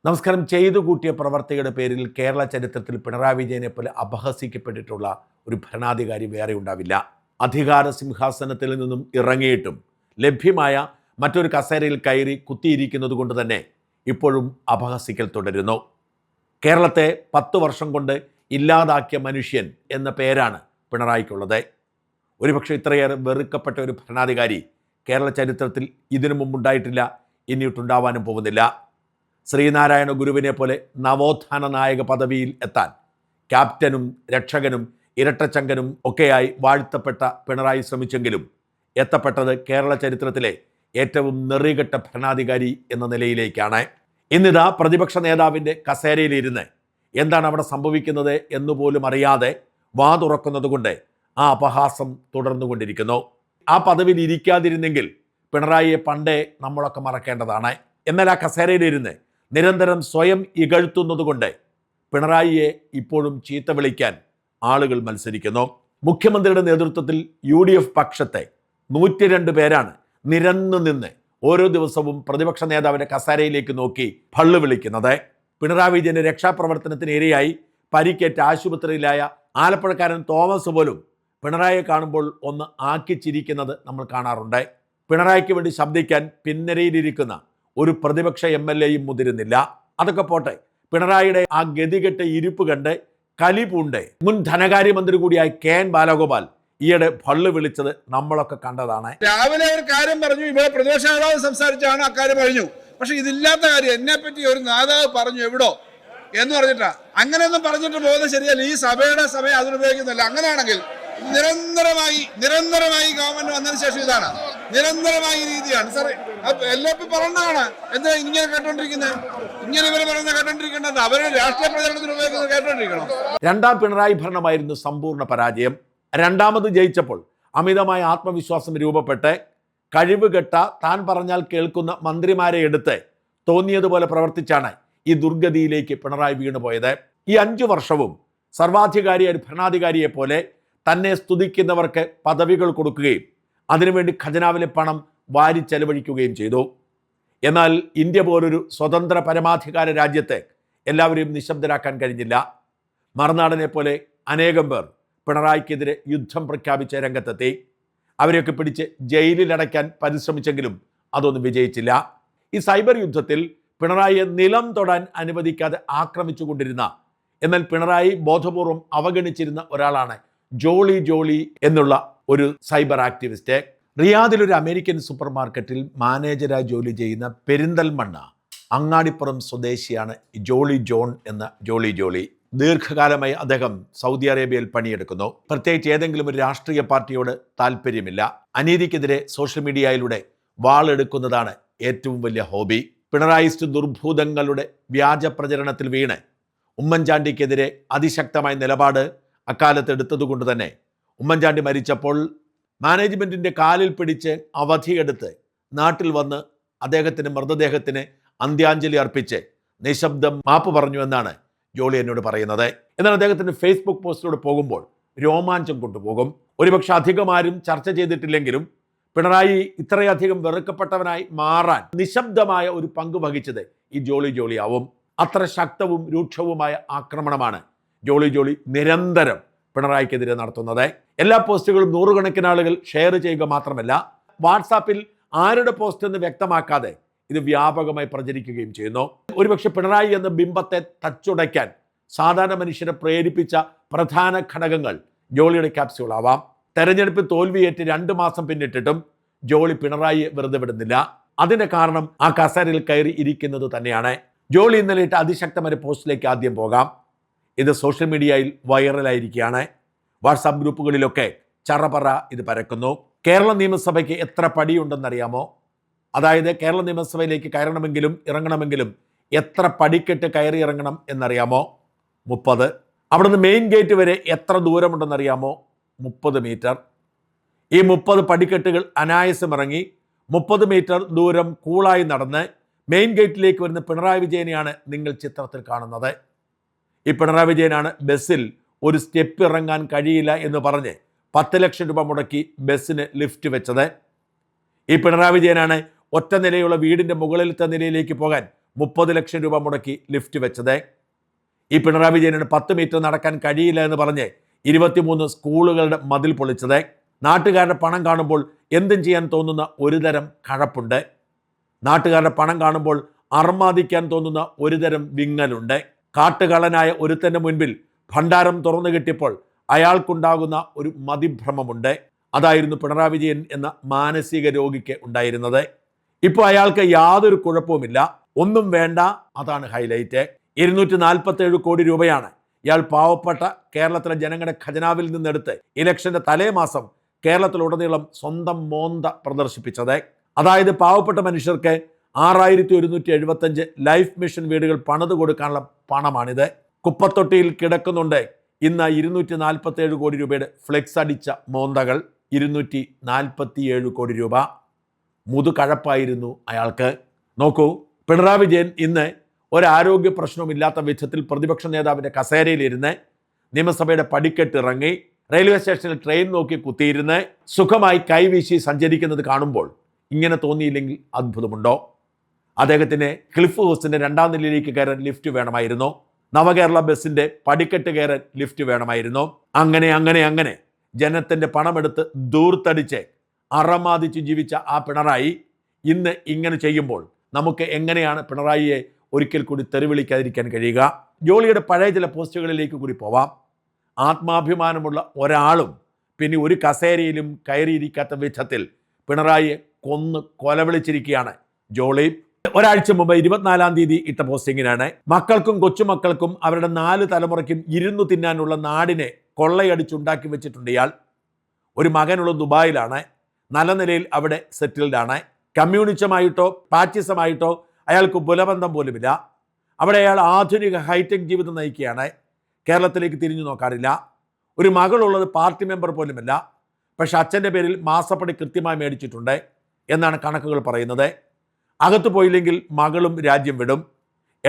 നമസ്കാരം. ചെയ്തു കൂട്ടിയ പ്രവർത്തിയുടെ പേരിൽ കേരള ചരിത്രത്തിൽ പിണറായി വിജയനെ പോലെ അപഹസിക്കപ്പെട്ടിട്ടുള്ള ഒരു ഭരണാധികാരി വേറെ ഉണ്ടാവില്ല. അധികാര സിംഹാസനത്തിൽ നിന്നും ഇറങ്ങിയിട്ടും ലഭ്യമായ മറ്റൊരു കസേരയിൽ കയറി കുത്തിയിരിക്കുന്നത് കൊണ്ട് തന്നെ ഇപ്പോഴും അപഹസിക്കൽ തുടരുന്നു. കേരളത്തെ 10 വർഷം കൊണ്ട് ഇല്ലാതാക്കിയ മനുഷ്യൻ എന്ന പേരാണ് പിണറായിക്കുള്ളത്. ഒരുപക്ഷെ ഇത്രയേറെ വെറുക്കപ്പെട്ട ഒരു ഭരണാധികാരി കേരള ചരിത്രത്തിൽ ഇതിനു മുമ്പുണ്ടായിട്ടില്ല, ഇനിയിട്ടുണ്ടാവാനും പോകുന്നില്ല. ശ്രീനാരായണ ഗുരുവിനെ പോലെ നവോത്ഥാന നായക പദവിയിൽ എത്താൻ ക്യാപ്റ്റനും രക്ഷകനും ഇരട്ടച്ചങ്കനും ഒക്കെയായി വാഴ്ത്തപ്പെട്ട പിണറായി ശ്രമിച്ചെങ്കിലും എത്തപ്പെട്ടത് കേരള ചരിത്രത്തിലെ ഏറ്റവും നെറികെട്ട ഭരണാധികാരി എന്ന നിലയിലേക്കാണ്. ഇന്നിതാ പ്രതിപക്ഷ നേതാവിൻ്റെ കസേരയിലിരുന്ന് എന്താണ് അവിടെ സംഭവിക്കുന്നത് എന്നുപോലും അറിയാതെ വാ തുറക്കുന്നത് കൊണ്ട് ആ അപഹാസം തുടർന്നുകൊണ്ടിരിക്കുന്നു. ആ പദവിയിൽ ഇരിക്കാതിരുന്നെങ്കിൽ പിണറായിയെ പണ്ടേ നമ്മളൊക്കെ മറക്കേണ്ടതാണ്. എന്നാൽ ആ കസേരയിലിരുന്ന് നിരന്തരം സ്വയം ഇകഴ്ത്തുന്നതുകൊണ്ട് പിണറായിയെ ഇപ്പോഴും ചീത്ത വിളിക്കാൻ ആളുകൾ മത്സരിക്കുന്നു. മുഖ്യമന്ത്രിയുടെ നേതൃത്വത്തിൽ UDF പക്ഷത്തെ 102 പേരാണ് നിരന്നു നിന്ന് ഓരോ ദിവസവും പ്രതിപക്ഷ നേതാവിൻ്റെ കസേരയിലേക്ക് നോക്കി ഭള്ളു വിളിക്കുന്നത്. പിണറായി വിജയന്റെ രക്ഷാപ്രവർത്തനത്തിന് ഇരയായി പരിക്കേറ്റ ആശുപത്രിയിലായ ആലപ്പുഴക്കാരൻ തോമസ് പോലും പിണറായിയെ കാണുമ്പോൾ ഒന്ന് ആക്കിച്ചിരിക്കുന്നത് നമ്മൾ കാണാറുണ്ട്. പിണറായിക്ക് വേണ്ടി ശബ്ദിക്കാൻ പിന്നരയിലിരിക്കുന്ന ഒരു പ്രതിപക്ഷ MLAയും മുതിരുന്നില്ല. അതൊക്കെ പോട്ടെ, പിണറായിയുടെ ആ ഗതികെട്ട ഇരിപ്പ് കണ്ട് കലിപൂണ്ട് മുൻ ധനകാര്യമന്ത്രി കൂടിയായ KN ബാലഗോപാൽ ഈയിടെ ഭള്ളു വിളിച്ചത് നമ്മളൊക്കെ കണ്ടതാണ്. രാവിലെ ഒരു കാര്യം പറഞ്ഞു, ഇവിടെ പ്രതിപക്ഷ നേതാവ് സംസാരിച്ചാണ് അക്കാര്യം പറഞ്ഞു. പക്ഷെ ഇതില്ലാത്ത കാര്യം എന്നെ പറ്റി ഒരു നേതാവ് പറഞ്ഞു എവിടോ എന്ന് പറഞ്ഞിട്ടാ. അങ്ങനെയൊന്നും പറഞ്ഞിട്ട് പോകുന്നത് ശരിയല്ല. ഈ സഭയുടെ സമയം അതിനുപയോഗിക്കുന്നില്ല. അങ്ങനെയാണെങ്കിൽ നിരന്തരമായി ഗവൺമെന്റ് വന്നതിന് ശേഷം ഇതാണ് നിരന്തരമായ രീതിയാണ് സാറേ. എല്ലാവരും പറഞ്ഞതാണ്. എന്താ ഇങ്ങനെ കേട്ടോണ്ടിരിക്കുന്നത്? ഇങ്ങനെ ഇവര് പറയുന്നത് കേട്ടോണ്ടിരിക്കേണ്ടത് അവരുടെ രാഷ്ട്രീയ പ്രചരണത്തിന് ഉപയോഗിക്കുന്നത് കേട്ടോണ്ടിരിക്കണം. രണ്ടാം പിണറായി ഭരണമായിരുന്നു സമ്പൂർണ്ണ പരാജയം. രണ്ടാമത് ജയിച്ചപ്പോൾ അമിതമായ ആത്മവിശ്വാസം രൂപപ്പെട്ട് കഴിവുകെട്ട താൻ പറഞ്ഞാൽ കേൾക്കുന്ന മന്ത്രിമാരെ എടുത്ത് തോന്നിയതുപോലെ പ്രവർത്തിച്ചാണ് ഈ ദുർഗതിയിലേക്ക് പിണറായി വീണുപോയത്. ഈ 5 വർഷവും സർവാധികാരിയായ ഒരു ഭരണാധികാരിയെ പോലെ തന്നെ സ്തുതിക്കുന്നവർക്ക് പദവികൾ കൊടുക്കുകയും അതിനുവേണ്ടി ഖജനാവിലെ പണം വാരി ചെലവഴിക്കുകയും ചെയ്തു. എന്നാൽ ഇന്ത്യ പോലൊരു സ്വതന്ത്ര പരമാധികാര രാജ്യത്തെ എല്ലാവരെയും നിശബ്ദരാക്കാൻ കഴിഞ്ഞില്ല. മറുനാടനെ പോലെ അനേകം പേർ പിണറായിക്കെതിരെ യുദ്ധം പ്രഖ്യാപിച്ച രംഗത്തെത്തി. അവരെയൊക്കെ പിടിച്ച് ജയിലിലടയ്ക്കാൻ പരിശ്രമിച്ചെങ്കിലും അതൊന്നും വിജയിച്ചില്ല. ഈ സൈബർ യുദ്ധത്തിൽ പിണറായിയെ നിലം തൊടാൻ അനുവദിക്കാതെ ആക്രമിച്ചുകൊണ്ടിരുന്ന, എന്നാൽ പിണറായി ബോധപൂർവം അവഗണിച്ചിരുന്ന ഒരാളാണ് ജോളി എന്നുള്ള ഒരു സൈബർ ആക്ടിവിസ്റ്റ്. റിയാദിലൊരു അമേരിക്കൻ സൂപ്പർ മാർക്കറ്റിൽ മാനേജരായി ജോലി ചെയ്യുന്ന പെരിന്തൽമണ്ണ അങ്ങാടിപ്പുറം സ്വദേശിയാണ് ജോളി ജോൺ എന്ന ജോളി. ദീർഘകാലമായി അദ്ദേഹം സൗദി അറേബ്യയിൽ പണിയെടുക്കുന്നു. പ്രത്യേകിച്ച് ഏതെങ്കിലും ഒരു രാഷ്ട്രീയ പാർട്ടിയോട് താല്പര്യമില്ല. അനീതിക്കെതിരെ സോഷ്യൽ മീഡിയയിലൂടെ വാളെടുക്കുന്നതാണ് ഏറ്റവും വലിയ ഹോബി. പിണറായിസ്റ്റ് ദുർഭൂതങ്ങളുടെ വ്യാജ പ്രചരണത്തിൽ വീണ് ഉമ്മൻചാണ്ടിക്കെതിരെ അതിശക്തമായ നിലപാട് അക്കാലത്ത് എടുത്തതുകൊണ്ട് തന്നെ ഉമ്മൻചാണ്ടി മരിച്ചപ്പോൾ മാനേജ്മെൻറ്റിൻ്റെ കാലിൽ പിടിച്ച് അവധിയെടുത്ത് നാട്ടിൽ വന്ന് അദ്ദേഹത്തിൻ്റെ മൃതദേഹത്തിന് അന്ത്യാഞ്ജലി അർപ്പിച്ച് നിശബ്ദം മാപ്പ് പറഞ്ഞു എന്നാണ് ജോളി എന്നോട് പറയുന്നത്. എന്നാൽ അദ്ദേഹത്തിൻ്റെ ഫേസ്ബുക്ക് പോസ്റ്റിലൂടെ പോകുമ്പോൾ രോമാഞ്ചം കൊണ്ടുപോകും. ഒരുപക്ഷെ അധികമാരും ചർച്ച ചെയ്തിട്ടില്ലെങ്കിലും പിണറായി ഇത്രയധികം വെറുക്കപ്പെട്ടവനായി മാറാൻ നിശബ്ദമായ ഒരു പങ്ക് വഹിച്ചത് ഈ ജോളി ആവും. അത്ര ശക്തവും രൂക്ഷവുമായ ആക്രമണമാണ് ജോളി നിരന്തരം പിണറായിക്കെതിരെ നടത്തുന്നത്. എല്ലാ പോസ്റ്റുകളും നൂറുകണക്കിന് ആളുകൾ ഷെയർ ചെയ്യുക മാത്രമല്ല, വാട്സാപ്പിൽ ആരുടെ പോസ്റ്റ് എന്ന് വ്യക്തമാക്കാതെ ഇത് വ്യാപകമായി പ്രചരിക്കുകയും ചെയ്യുന്നു. ഒരുപക്ഷെ പിണറായി എന്ന ബിംബത്തെ തച്ചുടയ്ക്കാൻ സാധാരണ മനുഷ്യരെ പ്രേരിപ്പിച്ച പ്രധാന ഘടകങ്ങൾ ജോളിയുടെ ക്യാപ്സ്യൂളാവാം. തെരഞ്ഞെടുപ്പിൽ തോൽവിയേറ്റ് 2 മാസം പിന്നിട്ടിട്ടും ജോളി പിണറായിയെ വെറുതെ വിടുന്നില്ല. അതിൻ്റെ കാരണം ആ കസേരയിൽ കയറി ഇരിക്കുന്നത് തന്നെയാണ്. ജോളി ഇന്നലെ ഇട്ട അതിശക്തമായ പോസ്റ്റിലേക്ക് ആദ്യം പോകാം. ഇത് സോഷ്യൽ മീഡിയയിൽ വൈറലായിരിക്കുകയാണ്. വാട്സാപ്പ് ഗ്രൂപ്പുകളിലൊക്കെ ചറപറ ഇത് പരക്കുന്നു. കേരള നിയമസഭയ്ക്ക് എത്ര പടിയുണ്ടെന്നറിയാമോ? അതായത് കേരള നിയമസഭയിലേക്ക് കയറണമെങ്കിലും ഇറങ്ങണമെങ്കിലും എത്ര പടിക്കെട്ട് കയറി ഇറങ്ങണം എന്നറിയാമോ? 30. അവിടുന്ന് മെയിൻ ഗേറ്റ് വരെ എത്ര ദൂരമുണ്ടെന്നറിയാമോ? 30 മീറ്റർ. ഈ 30 പടിക്കെട്ടുകൾ അനായാസം ഇറങ്ങി 30 മീറ്റർ ദൂരം കൂളായി നടന്ന് മെയിൻ ഗേറ്റിലേക്ക് വരുന്ന പിണറായി വിജയനെയാണ് നിങ്ങൾ ചിത്രത്തിൽ കാണുന്നത്. ഈ പിണറായി വിജയനാണ് ബസ്സിൽ ഒരു സ്റ്റെപ്പ് ഇറങ്ങാൻ കഴിയില്ല എന്ന് പറഞ്ഞ് 10 ലക്ഷം രൂപ മുടക്കി ബസ്സിന് ലിഫ്റ്റ് വെച്ചത്. ഈ പിണറായി വിജയനാണ് ഒറ്റ നിലയുള്ള വീടിൻ്റെ മുകളിലത്തെ നിലയിലേക്ക് പോകാൻ 30 ലക്ഷം രൂപ മുടക്കി ലിഫ്റ്റ് വെച്ചത്. ഈ പിണറായി വിജയന് 10 മീറ്റർ നടക്കാൻ കഴിയില്ല എന്ന് പറഞ്ഞ് 23 സ്കൂളുകളുടെ മതിൽ പൊളിച്ചത്. നാട്ടുകാരുടെ പണം കാണുമ്പോൾ എന്തും ചെയ്യാൻ തോന്നുന്ന ഒരുതരം കഴപ്പുണ്ട്. നാട്ടുകാരുടെ പണം കാണുമ്പോൾ അർമാദിക്കാൻ തോന്നുന്ന ഒരുതരം വിങ്ങലുണ്ട്. കാട്ടുകള്ളനായ ഒരുത്തൻ്റെ മുൻപിൽ ഭണ്ഡാരം തുറന്നു കിട്ടിയപ്പോൾ അയാൾക്കുണ്ടാകുന്ന ഒരു മതിഭ്രമമുണ്ട്. അതായിരുന്നു പിണറായി വിജയൻ എന്ന മാനസിക രോഗിക്ക് ഉണ്ടായിരുന്നത്. ഇപ്പോൾ അയാൾക്ക് യാതൊരു കുഴപ്പവുമില്ല, ഒന്നും വേണ്ട. അതാണ് ഹൈലൈറ്റ്. 247 കോടി രൂപയാണ് ഇയാൾ പാവപ്പെട്ട കേരളത്തിലെ ജനങ്ങളുടെ ഖജനാവിൽ നിന്നെടുത്ത് ഇലക്ഷന്റെ തലേമാസം കേരളത്തിലുടനീളം സ്വന്തം മോന്ത പ്രദർശിപ്പിച്ചത്. അതായത് പാവപ്പെട്ട മനുഷ്യർക്ക് 6175 ലൈഫ് മിഷൻ വീടുകൾ പണിത് കൊടുക്കാനുള്ള പണമാണിത്. കുപ്പത്തൊട്ടിയിൽ കിടക്കുന്നുണ്ട് ഇന്ന് 247 കോടി രൂപയുടെ ഫ്ലെക്സ് അടിച്ച മോന്തകൾ. 247 കോടി രൂപ മുതുകഴപ്പായിരുന്നു അയാൾക്ക്. നോക്കൂ, പിണറായി വിജയൻ ഇന്ന് ഒരാരോഗ്യ പ്രശ്നവുമില്ലാത്ത വിധത്തിൽ പ്രതിപക്ഷ നേതാവിൻ്റെ കസേരയിലിരുന്ന് നിയമസഭയുടെ പടിക്കെട്ടിറങ്ങി റെയിൽവേ സ്റ്റേഷനിൽ ട്രെയിൻ നോക്കി കുത്തിയിരുന്ന് സുഖമായി കൈവീശി സഞ്ചരിക്കുന്നത് കാണുമ്പോൾ ഇങ്ങനെ തോന്നിയില്ലെങ്കിൽ അത്ഭുതമുണ്ടോ? അദ്ദേഹത്തിന് ക്ലിഫ് ഹൗസിൻ്റെ 2ാം നിലയിലേക്ക് കയറാൻ ലിഫ്റ്റ് വേണമായിരുന്നു. നവകേരള ബസ്സിൻ്റെ പടിക്കെട്ട് കയറാൻ ലിഫ്റ്റ് വേണമായിരുന്നു. അങ്ങനെ ജനത്തിൻ്റെ പണമെടുത്ത് ദൂർത്തടിച്ച് അറമാദിച്ച് ജീവിച്ച ആ പിണറായി ഇന്ന് ഇങ്ങനെ ചെയ്യുമ്പോൾ നമുക്ക് എങ്ങനെയാണ് പിണറായിയെ ഒരിക്കൽ കൂടി തെറിവിളിക്കാതിരിക്കാൻ കഴിയുക? ജോളിയുടെ പഴയ ചില പോസ്റ്റുകളിലേക്ക് കൂടി പോവാം. ആത്മാഭിമാനമുള്ള ഒരാളും പിന്നെ ഒരു കസേരയിലും കയറിയിരിക്കാത്ത വിധത്തിൽ പിണറായിയെ കൊന്ന് കൊലവിളിച്ചിരിക്കുകയാണ് ജോളി. ഒരാഴ്ച മുമ്പ് 24-ാം തീയതി ഇട്ട പോസ്റ്റിങ്ങിനാണ്. മക്കൾക്കും കൊച്ചുമക്കൾക്കും അവരുടെ 4 തലമുറയ്ക്കും ഇരുന്നു തിന്നാനുള്ള നാടിനെ കൊള്ളയടിച്ചുണ്ടാക്കി വെച്ചിട്ടുണ്ട് ഇയാൾ. ഒരു മകനുള്ള ദുബായിലാണ്, നല്ല നിലയിൽ അവിടെ സെറ്റിൽഡാണ്. കമ്മ്യൂണിസമായിട്ടോ പാറ്റിസമായിട്ടോ അയാൾക്ക് ബുലബന്ധം പോലുമില്ല. അവിടെ അയാൾ ആധുനിക ഹൈടെക് ജീവിതം നയിക്കുകയാണ്. കേരളത്തിലേക്ക് തിരിഞ്ഞു നോക്കാറില്ല. ഒരു മകളുള്ളത് പാർട്ടി മെമ്പർ പോലുമല്ല. പക്ഷെ അച്ഛൻ്റെ പേരിൽ മാസപ്പടി കൃത്യമായി മേടിച്ചിട്ടുണ്ട് എന്നാണ് കണക്കുകൾ പറയുന്നത്. അകത്ത് പോയില്ലെങ്കിൽ മകളും രാജ്യം വിടും.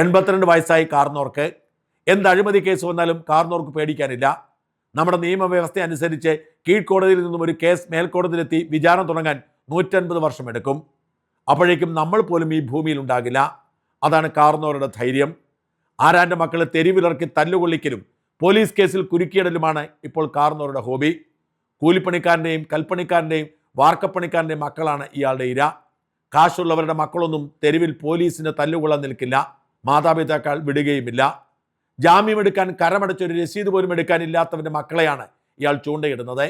82 വയസ്സായി കാർന്നോർക്ക്. എന്ത് അഴിമതി കേസ് വന്നാലും കാർന്നോർക്ക് പേടിക്കാനില്ല. നമ്മുടെ നിയമവ്യവസ്ഥ അനുസരിച്ച് കീഴ്ക്കോടതിയിൽ നിന്നും ഒരു കേസ് മേൽക്കോടതിയിലെത്തി വിചാരണ തുടങ്ങാൻ 150 വർഷം എടുക്കും. അപ്പോഴേക്കും നമ്മൾ പോലും ഈ ഭൂമിയിൽ ഉണ്ടാകില്ല. അതാണ് കാർന്നോരുടെ ധൈര്യം. ആരാൻ്റെ മക്കളെ തെരുവിലിറക്കി തല്ലുകൊള്ളിക്കലും പോലീസ് കേസിൽ കുരുക്കിയിടലുമാണ് ഇപ്പോൾ കാർന്നോരുടെ ഹോബി. കൂലിപ്പണിക്കാരൻ്റെയും കൽപ്പണിക്കാരൻ്റെയും വാർക്കപ്പണിക്കാരൻ്റെയും മക്കളാണ് ഇയാളുടെ ഇര. കാശുള്ളവരുടെ മക്കളൊന്നും തെരുവിൽ പോലീസിന് തല്ലുകൊള്ളാൻ നിൽക്കില്ല. മാതാപിതാക്കൾ വിടുകയുമില്ല. ജാമ്യമെടുക്കാൻ കരമടച്ചൊരു രസീത് പോലും എടുക്കാനില്ലാത്തവൻ്റെ മക്കളെയാണ് ഇയാൾ ചൂണ്ടയിടുന്നത്.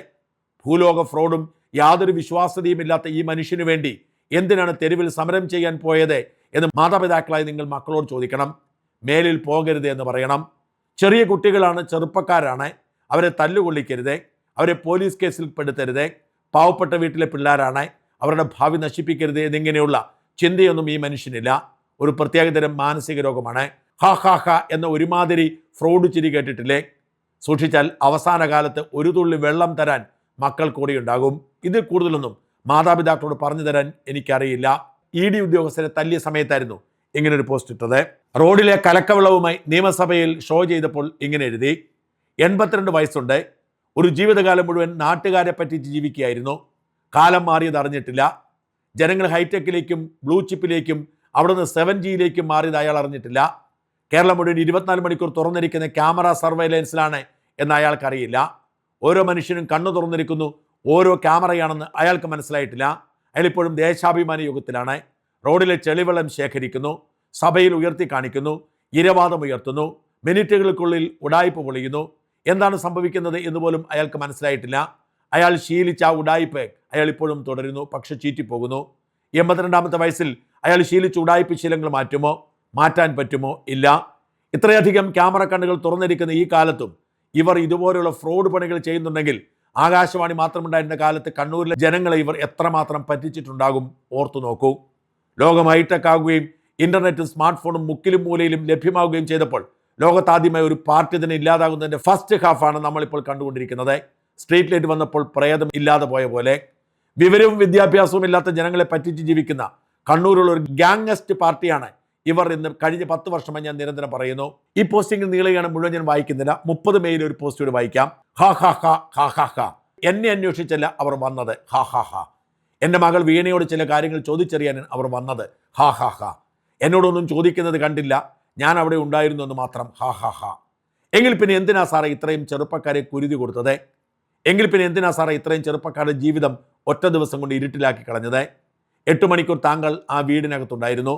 ഭൂലോക ഫ്രോഡും യാതൊരു വിശ്വാസ്യതയും ഇല്ലാത്ത ഈ മനുഷ്യന് വേണ്ടി എന്തിനാണ് തെരുവിൽ സമരം ചെയ്യാൻ പോയത് എന്ന് മാതാപിതാക്കളായി നിങ്ങൾ മക്കളോട് ചോദിക്കണം. മേലിൽ പോകരുത് എന്ന് പറയണം. ചെറിയ കുട്ടികളാണ്, ചെറുപ്പക്കാരാണ്, അവരെ തല്ലുകൊള്ളിക്കരുത്, അവരെ പോലീസ് കേസിൽ പെടുത്തരുത്. പാവപ്പെട്ട വീട്ടിലെ പിള്ളേരാണ്, അവരുടെ ഭാവി നശിപ്പിക്കരുത് എന്നിങ്ങനെയുള്ള ചിന്തയൊന്നും ഈ മനുഷ്യനില്ല. ഒരു പ്രത്യേകതരം മാനസിക രോഗമാണ്. ഹാ ഹാ ഹാ എന്ന ഒരുമാതിരി ഫ്രോഡ് ചിരി കേട്ടിട്ടില്ലേ? സൂക്ഷിച്ചാൽ അവസാന കാലത്ത് ഒരു തുള്ളി വെള്ളം തരാൻ മക്കൾ കൂടി ഉണ്ടാകും. ഇതിൽ കൂടുതലൊന്നും മാതാപിതാക്കളോട് പറഞ്ഞു തരാൻ എനിക്കറിയില്ല. ED ഉദ്യോഗസ്ഥരെ തല്ലിയ സമയത്തായിരുന്നു ഇങ്ങനൊരു പോസ്റ്റ് ഇട്ടത്. റോഡിലെ കലക്കവെള്ളവുമായി നിയമസഭയിൽ ഷോ ചെയ്തപ്പോൾ ഇങ്ങനെ എഴുതി: 82 വയസ്സുണ്ട്, ഒരു ജീവിതകാലം മുഴുവൻ നാട്ടുകാരെ പറ്റിച്ച് ജീവിക്കുകയായിരുന്നു. കാലം മാറിയത് അറിഞ്ഞിട്ടില്ല. ജനങ്ങൾ ഹൈടെക്കിലേക്കും ബ്ലൂ ചിപ്പിലേക്കും അവിടുന്ന് 7Gയിലേക്കും മാറിയത് അയാൾ അറിഞ്ഞിട്ടില്ല. കേരളം മുഴുവൻ 24 മണിക്കൂർ തുറന്നിരിക്കുന്ന ക്യാമറ സർവൈലൻസിലാണ് എന്ന് അയാൾക്കറിയില്ല. ഓരോ മനുഷ്യനും കണ്ണു തുറന്നിരിക്കുന്നു, ഓരോ ക്യാമറയാണെന്ന് അയാൾക്ക് മനസ്സിലായിട്ടില്ല. അയാളിപ്പോഴും ദേശാഭിമാന യുഗത്തിലാണ്. റോഡിലെ ചെളിവെള്ളം ശേഖരിക്കുന്നു, സഭയിൽ ഉയർത്തി കാണിക്കുന്നു, ഇരവാദം ഉയർത്തുന്നു, മിനിറ്റുകൾക്കുള്ളിൽ ഉഡായിപ്പ് പൊളിയുന്നു. എന്താണ് സംഭവിക്കുന്നത് എന്ന് പോലും അയാൾക്ക് മനസ്സിലായിട്ടില്ല. അയാൾ ശീലിച്ച ആ ഉഡായിപ്പ് അയാൾ ഇപ്പോഴും തുടരുന്നു, പക്ഷെ ചീറ്റിപ്പോകുന്നു. 82-ാമത്തെ വയസ്സിൽ അയാൾ ശീലിച്ച ഉഡായിപ്പ് ശീലങ്ങൾ മാറ്റാൻ പറ്റുമോ? ഇല്ല. ഇത്രയധികം ക്യാമറ കണ്ണുകൾ തുറന്നിരിക്കുന്ന ഈ കാലത്തും ഇവർ ഇതുപോലെയുള്ള ഫ്രോഡ് പണികൾ ചെയ്യുന്നുണ്ടെങ്കിൽ ആകാശവാണി മാത്രമുണ്ടായിരുന്ന കാലത്ത് കണ്ണൂരിലെ ജനങ്ങളെ ഇവർ എത്രമാത്രം പറ്റിച്ചിട്ടുണ്ടാകും ഓർത്തു നോക്കൂ. ലോകം ഹൈടെക് ആകുകയും ഇന്റർനെറ്റും സ്മാർട്ട് ഫോണും മുക്കിലും മൂലയിലും ലഭ്യമാവുകയും ചെയ്തപ്പോൾ ലോകത്താദ്യമായി ഒരു പാർട്ടി തന്നെ ഇല്ലാതാകുന്നതിൻ്റെ ഫസ്റ്റ് ഹാഫാണ് നമ്മളിപ്പോൾ കണ്ടുകൊണ്ടിരിക്കുന്നത്. സ്ട്രീറ്റ് ലൈറ്റ് വന്നപ്പോൾ പ്രേതം ഇല്ലാതെ പോയ പോലെ വിവരവും വിദ്യാഭ്യാസവും ഇല്ലാത്ത ജനങ്ങളെ പറ്റിച്ച് ജീവിക്കുന്ന കണ്ണൂരുള്ള ഒരു ഗാങ്സ്റ്റ് പാർട്ടിയാണ് ഇവർ എന്ന് കഴിഞ്ഞ 10 വർഷമായി ഞാൻ നിരന്തരം പറയുന്നു. ഈ പോസ്റ്റിംഗ് നീളുകയാണ്, മുഴുവൻ ഞാൻ വായിക്കുന്നില്ല. 30 മെയിൽ ഒരു പോസ്റ്റ് കൂടി വായിക്കാം. ഹാ ഹാ ഹാ ഹാ ഹാ ഹാ. എന്നെ അന്വേഷിച്ചല്ല അവർ വന്നത്. ഹാ ഹാ ഹാ. എൻ്റെ മകൾ വീണയോട് ചില കാര്യങ്ങൾ ചോദിച്ചറിയാൻ അവർ വന്നത്. ഹാ ഹാ ഹാ. എന്നോടൊന്നും ചോദിക്കുന്നത് കണ്ടില്ല, ഞാൻ അവിടെ ഉണ്ടായിരുന്നു എന്ന് മാത്രം. ഹാ ഹാ ഹാ. എങ്കിൽ പിന്നെ എന്തിനാ സാറേ ഇത്രയും ചെറുപ്പക്കാരെ കുരുതി കൊടുത്തത്? എങ്കിൽ പിന്നെ എന്തിനാ സാറേ ഇത്രയും ചെറുപ്പക്കാരുടെ ജീവിതം ഒറ്റ ദിവസം കൊണ്ട് ഇരുട്ടിലാക്കി കളഞ്ഞത്? 8 മണിക്കൂർ താങ്കൾ ആ വീടിനകത്തുണ്ടായിരുന്നു.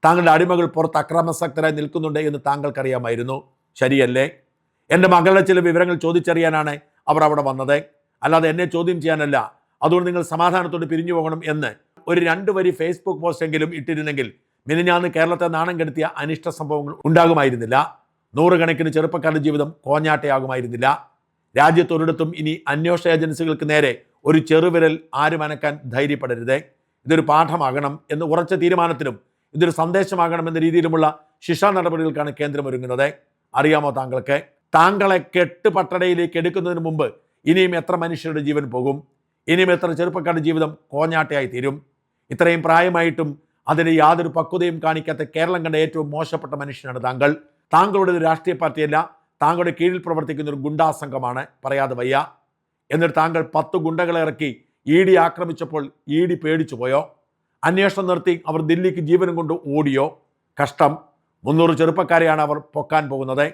താങ്കളുടെ അടിമകൾ പുറത്ത് അക്രമാസക്തരായി നിൽക്കുന്നുണ്ട് എന്ന് താങ്കൾക്കറിയാമായിരുന്നു. ശരിയല്ലേ? എൻ്റെ മകളുടെ ചില വിവരങ്ങൾ ചോദിച്ചറിയാനാണ് അവർ അവിടെ വന്നത്, അല്ലാതെ എന്നെ ചോദ്യം ചെയ്യാനല്ല. അതുകൊണ്ട് നിങ്ങൾ സമാധാനത്തോട് പിരിഞ്ഞു പോകണം എന്ന് ഒരു 2 വരി ഫേസ്ബുക്ക് പോസ്റ്റെങ്കിലും ഇട്ടിരുന്നെങ്കിൽ മിനിഞ്ഞാന്ന് കേരളത്തെ നാണം കെടുത്തിയ അനിഷ്ട സംഭവങ്ങൾ ഉണ്ടാകുമായിരുന്നില്ല. 100 കണക്കിന് ചെറുപ്പക്കാരുടെ ജീവിതം കോഞ്ഞാട്ടയാകുമായിരുന്നില്ല. രാജ്യത്തൊരിടത്തും ഇനി അന്വേഷണ ഏജൻസികൾക്ക് നേരെ ഒരു ചെറുവിരൽ ആരും അനക്കാൻ ധൈര്യപ്പെടരുത്. ഇതൊരു പാഠമാകണം എന്ന് ഉറച്ച തീരുമാനത്തിലും ഇതൊരു സന്ദേശമാകണമെന്ന രീതിയിലുമുള്ള ശിക്ഷാ നടപടികൾക്കാണ് കേന്ദ്രം ഒരുങ്ങുന്നത്. അറിയാമോ താങ്കൾക്ക്? താങ്കളെ കെട്ട് പട്ടടയിലേക്ക് എടുക്കുന്നതിന് മുമ്പ് ഇനിയും എത്ര മനുഷ്യരുടെ ജീവൻ പോകും? ഇനിയും എത്ര ചെറുപ്പക്കാരുടെ ജീവിതം കോഞ്ഞാട്ടയായി തീരും? ഇത്രയും പ്രായമായിട്ടും അതിന് യാതൊരു പക്വതയും കാണിക്കാത്ത കേരളം കണ്ട ഏറ്റവും മോശപ്പെട്ട മനുഷ്യനാണ് താങ്കൾ. താങ്കളുടെ ഒരു രാഷ്ട്രീയ പാർട്ടിയല്ല, താങ്കളുടെ കീഴിൽ പ്രവർത്തിക്കുന്ന ഒരു ഗുണ്ടാ സംഘമാണ്, പറയാതെ വയ്യ. എന്നിട്ട് താങ്കൾ 10 ഗുണ്ടകളെ ഇറക്കി ED ആക്രമിച്ചപ്പോൾ ED പേടിച്ചു പോയോ? അന്വേഷണം നിർത്തി അവർ ദില്ലിക്ക് ജീവനും കൊണ്ട് ഓടിയോ? കഷ്ടം. 300 ചെറുപ്പക്കാരെയാണ് അവർ പൊക്കാൻ പോകുന്നത്.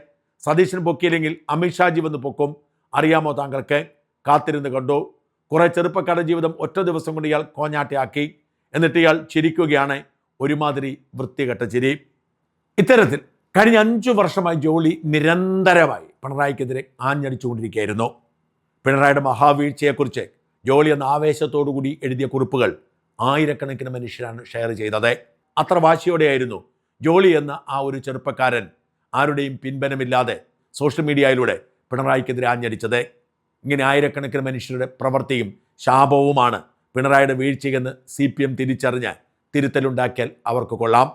സതീശൻ പൊക്കിയില്ലെങ്കിൽ അമിത്ഷാജി വന്ന് പൊക്കും. അറിയാമോ താങ്കൾക്ക്? കാത്തിരുന്ന് കണ്ടു. കുറേ ചെറുപ്പക്കാരുടെ ജീവിതം ഒറ്റ ദിവസം കൊണ്ട് ഇയാൾ കോഞ്ഞാട്ടയാക്കി. എന്നിട്ട് ഇയാൾ ചിരിക്കുകയാണ്, ഒരുമാതിരി വൃത്തികെട്ട ചിരി. ഇത്തരത്തിൽ കഴിഞ്ഞ 5 വർഷമായി ജോളി നിരന്തരമായി പിണറായിക്കെതിരെ ആഞ്ഞടിച്ചുകൊണ്ടിരിക്കുകയായിരുന്നു. പിണറായിയുടെ മഹാവീഴ്ചയെക്കുറിച്ച് ജോളി എന്ന ആവേശത്തോടുകൂടി എഴുതിയ കുറിപ്പുകൾ ആയിരക്കണക്കിന് മനുഷ്യരാണ് ഷെയർ ചെയ്തത്. അത്ര വാശിയോടെയായിരുന്നു ജോളി എന്ന ആ ഒരു ചെറുപ്പക്കാരൻ ആരുടെയും പിൻബലമില്ലാതെ സോഷ്യൽ മീഡിയയിലൂടെ പിണറായിക്കെതിരെ ആഞ്ഞടിച്ചത്. ഇങ്ങനെ ആയിരക്കണക്കിന് മനുഷ്യരുടെ പ്രവൃത്തിയും ശാപവുമാണ് പിണറായിയുടെ വീഴ്ചയെന്ന് CPM തിരിച്ചറിഞ്ഞ് തിരുത്തലുണ്ടാക്കിയാൽ അവർക്ക് കൊള്ളാം.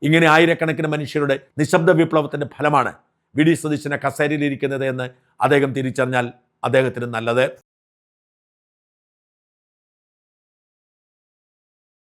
ഇങ്ങനെ ആയിരക്കണക്കിന് മനുഷ്യരുടെ നിശബ്ദ വിപ്ലവത്തിൻ്റെ ഫലമാണ് VD സതീശനെ കസേരയിലിരിക്കുന്നത് എന്ന് അദ്ദേഹം തിരിച്ചറിഞ്ഞാൽ അദ്ദേഹത്തിന് നല്ലത്.